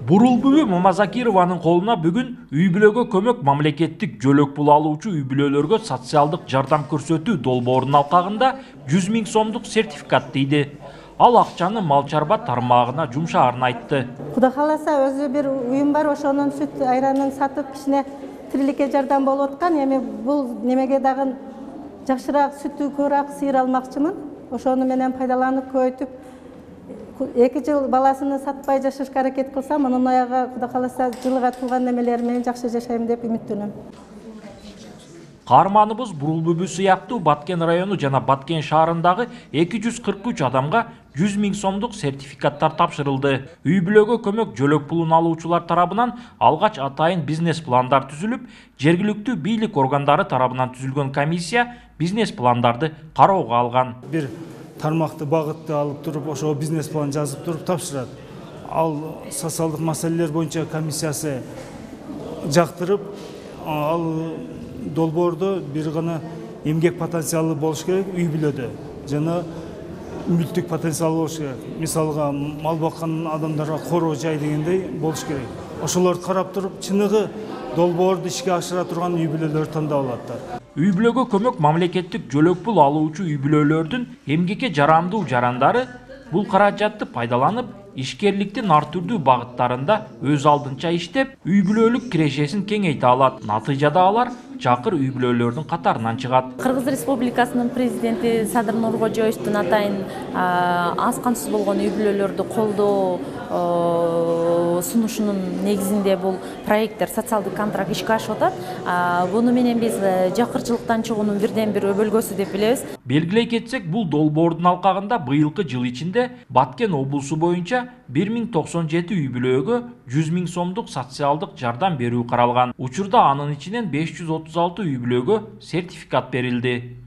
Бурулбүбү Мамазакированын колуна бүгүн үй бүлөгө көмөк мамлекеттик жөлөк пул алуучу үй бүлөлөргө социалдык жардам көрсөтүү долбоорунун алкагында 100 000 сомдук сертификат тийди. Ал акчаны мал чарба тармагына жумшаарын айтты. Кудай кааласа өзү бир уюм бар, ошонун сүт айранын сатып кичине тириликке жардам болуп аткан. Эми бул немеге дагы жакшыраак сүттү көбүрөөк сыйыр алмакчымын. Ошону менен пайдаланып көбөйтүп 2 жыл баласыны сатпай жашашка аракет кылсам, анын аяга Кудай кааласа жылыга туулган немелер менен жакшы жашайм деп үмүттөнөм. Каарманыбыз Бурулбүбү сыяктуу Баткен району жана Баткен шаарындагы 243 адамга 100 000 сомдук сертификаттар тапшырылды. Үй бүлөгө көмөк жөлөк пулун алуучулар тарабынан алгач атайын бизнес пландар түзүлүп, жергиликтүү бийлик органдары тарабынан түзүлгөн комиссия бизнес пландарды кароого алган. Бир тармакты багытты алып туруп, ошо бизнес план жазып туруп тапшырат. Ал социалдык маселелер боюнча комиссиясы жактырып, ал долбоордо бир гана эмгек потенциалы болуш керек үй бүлөдө жана мүлттүк потенциалы болуш керек. Мисалга мал баккан адамдарга короо жай дегендей болуш керек. Ошолорду карап туруп, чыныгы долбоорду ишке ашыра турган үй бүлөлөрдү тандап алаттар. Үй бүлөгө көмөк мамлекеттик жөлөк пул алуучу үй бүлөлөрдүн эмгекке жарамдуу жарандары бул каражатты пайдаланып, ишкерликтин ар түрдүү багыттарында өз алдынча иштеп, үй бүлөлүк кирешесин кеңейте алат. Натыйжада алар жакыр үй бүлөлөрдүн катарынан чыгат. Кыргыз Республикасынын президенти Садыр Нуркожоевдун атайын аз камсыз болгон үй бүлөлөрдү колдоо сунушунун негизинде бул проекттер, социалдык контракт ишке ашып атат. Буну менен биз жакырчылыктан чыгуунун бирден бир өбөлгөсү деп билебиз. Белгилей кетсек, бул долбоордун алкагында быйылкы жыл ичинде Баткен облусу боюнча 1097 үй бүлөгө 100 000 сомдук социалдык жардам берүү каралган. Учурда анын ичинен 536 үй бүлөгө сертификат берилди.